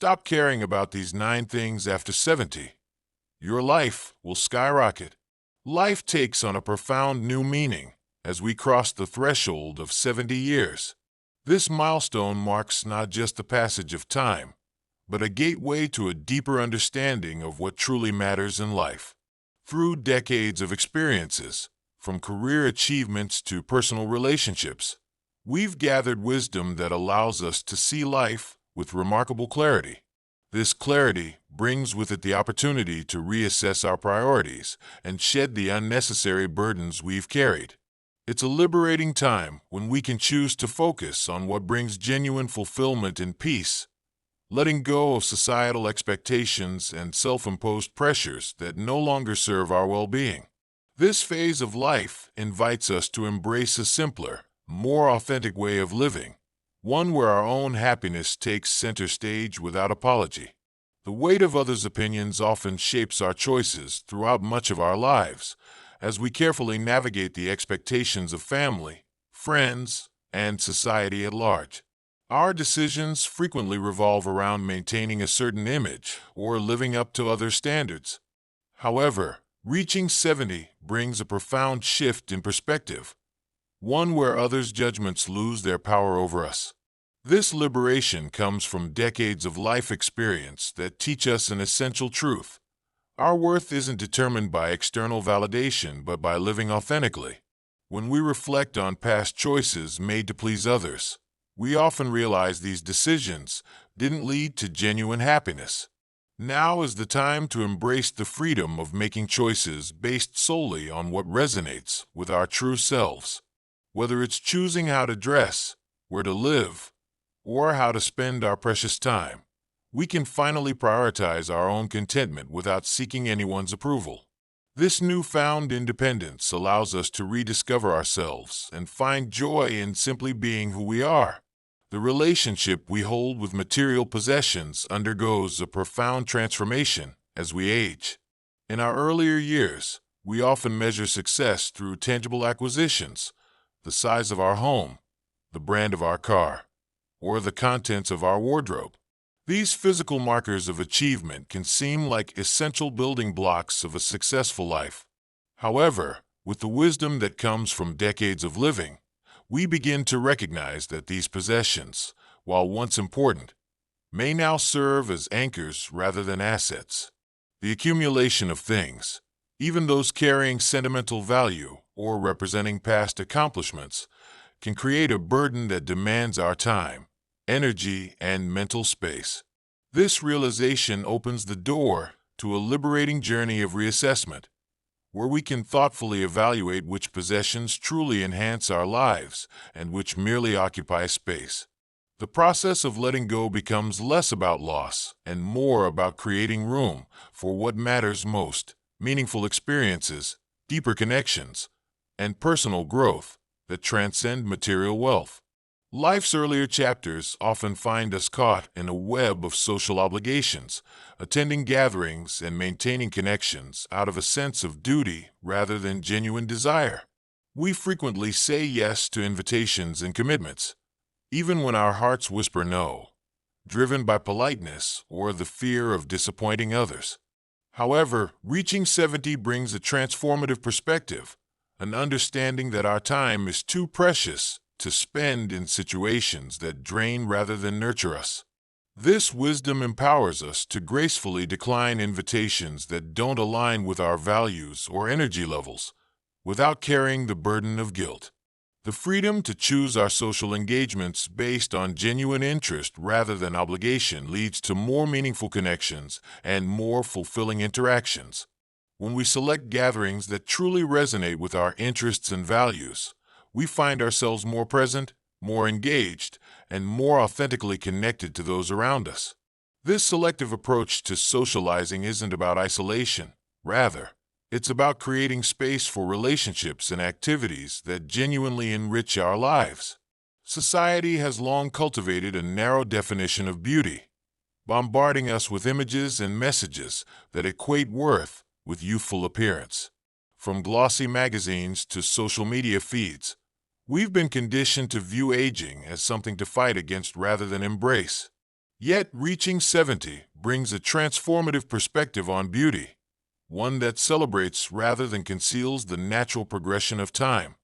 Stop caring about these 9 things after 70. Your life will skyrocket. Life takes on a profound new meaning as we cross the threshold of 70 years. This milestone marks not just the passage of time, but a gateway to a deeper understanding of what truly matters in life. Through decades of experiences, from career achievements to personal relationships, we've gathered wisdom that allows us to see life with remarkable clarity. This clarity brings with it the opportunity to reassess our priorities and shed the unnecessary burdens we've carried. It's a liberating time when we can choose to focus on what brings genuine fulfillment and peace, letting go of societal expectations and self-imposed pressures that no longer serve our well-being. This phase of life invites us to embrace a simpler, more authentic way of living, one where our own happiness takes center stage without apology. The weight of others' opinions often shapes our choices throughout much of our lives, as we carefully navigate the expectations of family, friends, and society at large. Our decisions frequently revolve around maintaining a certain image or living up to other standards. However, reaching 70 brings a profound shift in perspective, one where others' judgments lose their power over us. This liberation comes from decades of life experience that teach us an essential truth. Our worth isn't determined by external validation, but by living authentically. When we reflect on past choices made to please others, we often realize these decisions didn't lead to genuine happiness. Now is the time to embrace the freedom of making choices based solely on what resonates with our true selves. Whether it's choosing how to dress, where to live, or how to spend our precious time, we can finally prioritize our own contentment without seeking anyone's approval. This newfound independence allows us to rediscover ourselves and find joy in simply being who we are. The relationship we hold with material possessions undergoes a profound transformation as we age. In our earlier years, we often measure success through tangible acquisitions, the size of our home, the brand of our car, or the contents of our wardrobe. These physical markers of achievement can seem like essential building blocks of a successful life. However, with the wisdom that comes from decades of living, we begin to recognize that these possessions, while once important, may now serve as anchors rather than assets. The accumulation of things, even those carrying sentimental value or representing past accomplishments, can create a burden that demands our time, energy, and mental space. This realization opens the door to a liberating journey of reassessment, where we can thoughtfully evaluate which possessions truly enhance our lives and which merely occupy space. The process of letting go becomes less about loss and more about creating room for what matters most: meaningful experiences, deeper connections, and personal growth that transcend material wealth. Life's earlier chapters often find us caught in a web of social obligations, attending gatherings and maintaining connections out of a sense of duty rather than genuine desire. We frequently say yes to invitations and commitments, even when our hearts whisper no, driven by politeness or the fear of disappointing others. However, reaching 70 brings a transformative perspective, an understanding that our time is too precious to spend in situations that drain rather than nurture us. This wisdom empowers us to gracefully decline invitations that don't align with our values or energy levels, without carrying the burden of guilt. The freedom to choose our social engagements based on genuine interest rather than obligation leads to more meaningful connections and more fulfilling interactions. When we select gatherings that truly resonate with our interests and values, we find ourselves more present, more engaged, and more authentically connected to those around us. This selective approach to socializing isn't about isolation. Rather, it's about creating space for relationships and activities that genuinely enrich our lives. Society has long cultivated a narrow definition of beauty, bombarding us with images and messages that equate worth with youthful appearance. From glossy magazines to social media feeds, we've been conditioned to view aging as something to fight against rather than embrace. Yet reaching 70 brings a transformative perspective on beauty, one that celebrates rather than conceals the natural progression of time.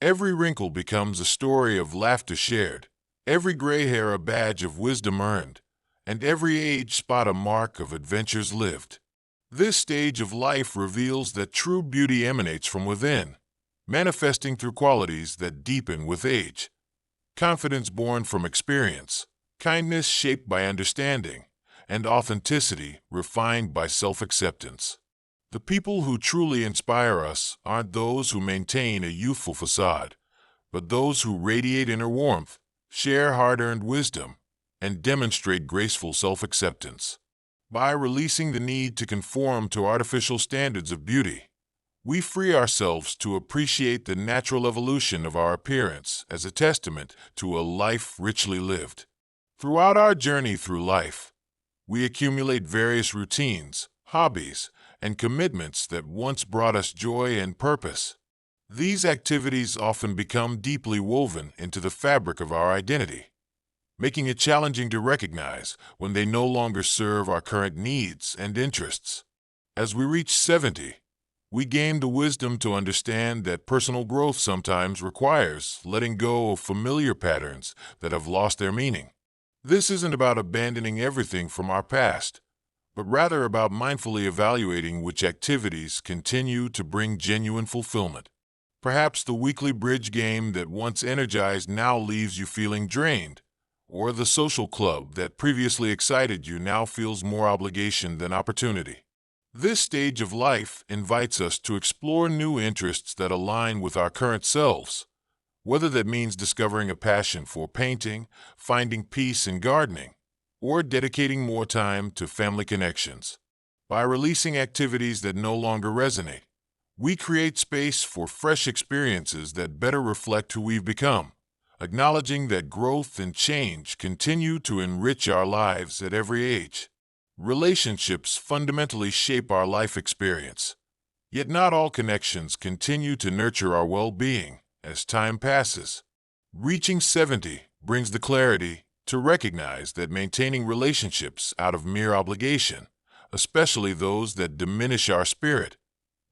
Every wrinkle becomes a story of laughter shared, every gray hair a badge of wisdom earned, and every age spot a mark of adventures lived. This stage of life reveals that true beauty emanates from within, manifesting through qualities that deepen with age. Confidence born from experience, kindness shaped by understanding, and authenticity refined by self-acceptance. The people who truly inspire us aren't those who maintain a youthful facade, but those who radiate inner warmth, share hard-earned wisdom, and demonstrate graceful self-acceptance. By releasing the need to conform to artificial standards of beauty, we free ourselves to appreciate the natural evolution of our appearance as a testament to a life richly lived. Throughout our journey through life, we accumulate various routines, hobbies, and commitments that once brought us joy and purpose. These activities often become deeply woven into the fabric of our identity, making it challenging to recognize when they no longer serve our current needs and interests. As we reach 70, we gain the wisdom to understand that personal growth sometimes requires letting go of familiar patterns that have lost their meaning. This isn't about abandoning everything from our past, but rather about mindfully evaluating which activities continue to bring genuine fulfillment. Perhaps the weekly bridge game that once energized now leaves you feeling drained, or the social club that previously excited you now feels more obligation than opportunity. This stage of life invites us to explore new interests that align with our current selves, whether that means discovering a passion for painting, finding peace in gardening, or dedicating more time to family connections. By releasing activities that no longer resonate, we create space for fresh experiences that better reflect who we've become, acknowledging that growth and change continue to enrich our lives at every age. Relationships fundamentally shape our life experience, yet not all connections continue to nurture our well-being as time passes. Reaching 70 brings the clarity to recognize that maintaining relationships out of mere obligation, especially those that diminish our spirit,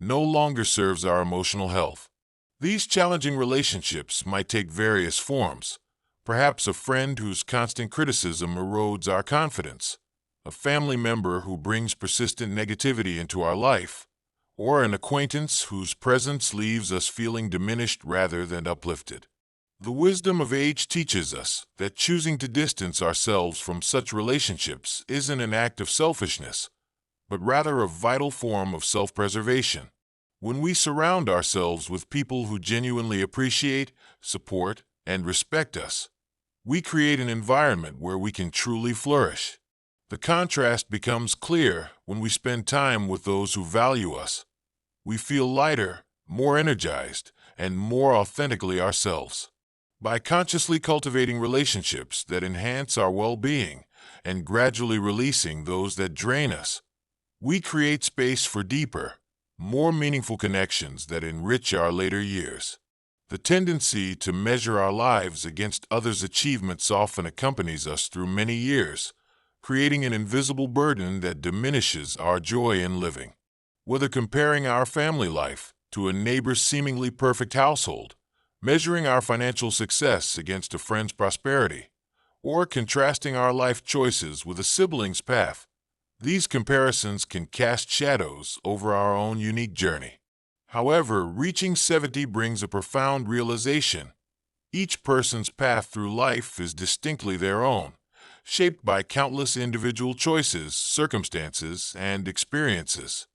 no longer serves our emotional health. These challenging relationships might take various forms, perhaps a friend whose constant criticism erodes our confidence, a family member who brings persistent negativity into our life, or an acquaintance whose presence leaves us feeling diminished rather than uplifted. The wisdom of age teaches us that choosing to distance ourselves from such relationships isn't an act of selfishness, but rather a vital form of self-preservation. When we surround ourselves with people who genuinely appreciate, support, and respect us, we create an environment where we can truly flourish. The contrast becomes clear when we spend time with those who value us. We feel lighter, more energized, and more authentically ourselves. By consciously cultivating relationships that enhance our well-being and gradually releasing those that drain us, we create space for deeper, more meaningful connections that enrich our later years. The tendency to measure our lives against others' achievements often accompanies us through many years, creating an invisible burden that diminishes our joy in living. Whether comparing our family life to a neighbor's seemingly perfect household, measuring our financial success against a friend's prosperity, or contrasting our life choices with a sibling's path, these comparisons can cast shadows over our own unique journey. However, reaching 70 brings a profound realization. Each person's path through life is distinctly their own, shaped by countless individual choices, circumstances, and experiences.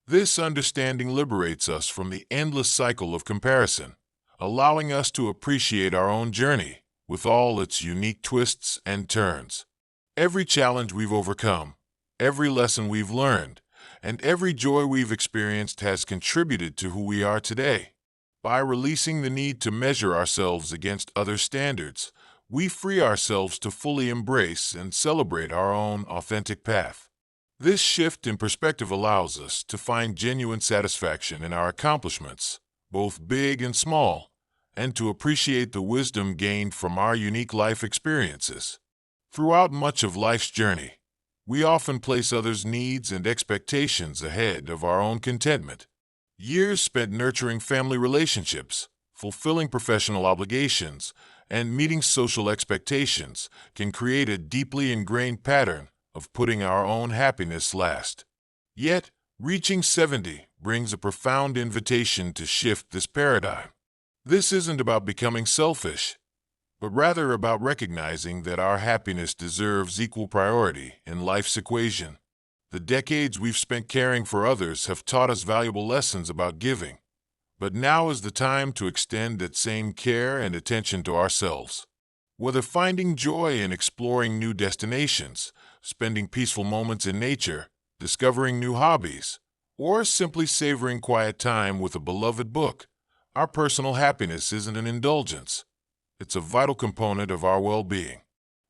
This understanding liberates us from the endless cycle of comparison, allowing us to appreciate our own journey with all its unique twists and turns. Every challenge we've overcome, every lesson we've learned, and every joy we've experienced has contributed to who we are today. By releasing the need to measure ourselves against other standards, we free ourselves to fully embrace and celebrate our own authentic path. This shift in perspective allows us to find genuine satisfaction in our accomplishments, both big and small, and to appreciate the wisdom gained from our unique life experiences. Throughout much of life's journey, we often place others' needs and expectations ahead of our own contentment. Years spent nurturing family relationships, fulfilling professional obligations, and meeting social expectations can create a deeply ingrained pattern of putting our own happiness last. Yet, reaching 70 brings a profound invitation to shift this paradigm. This isn't about becoming selfish, but rather about recognizing that our happiness deserves equal priority in life's equation. The decades we've spent caring for others have taught us valuable lessons about giving, but now is the time to extend that same care and attention to ourselves. Whether finding joy in exploring new destinations, spending peaceful moments in nature, discovering new hobbies, or simply savoring quiet time with a beloved book, our personal happiness isn't an indulgence. It's a vital component of our well-being.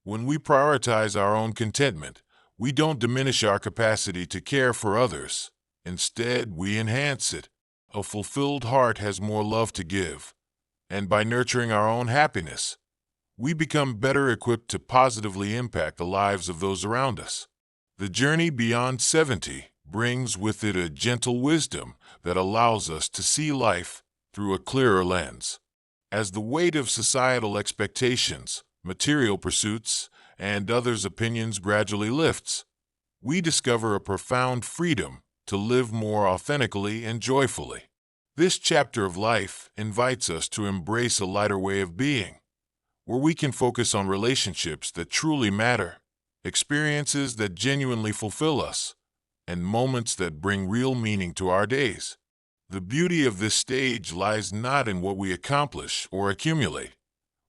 When we prioritize our own contentment, we don't diminish our capacity to care for others. Instead, we enhance it. A fulfilled heart has more love to give, and by nurturing our own happiness, we become better equipped to positively impact the lives of those around us. The journey beyond 70 brings with it a gentle wisdom that allows us to see life through a clearer lens. As the weight of societal expectations, material pursuits, and others' opinions gradually lifts, we discover a profound freedom to live more authentically and joyfully. This chapter of life invites us to embrace a lighter way of being, where we can focus on relationships that truly matter, experiences that genuinely fulfill us, and moments that bring real meaning to our days. The beauty of this stage lies not in what we accomplish or accumulate,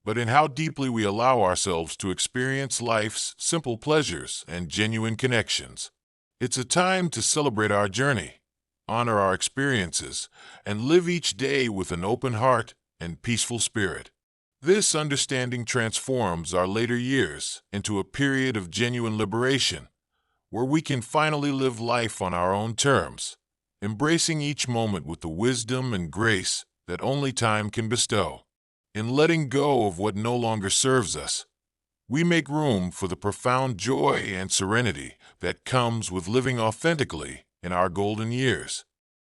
but in how deeply we allow ourselves to experience life's simple pleasures and genuine connections. It's a time to celebrate our journey, honor our experiences, and live each day with an open heart and peaceful spirit. This understanding transforms our later years into a period of genuine liberation, where we can finally live life on our own terms, embracing each moment with the wisdom and grace that only time can bestow. In letting go of what no longer serves us, we make room for the profound joy and serenity that comes with living authentically in our golden years.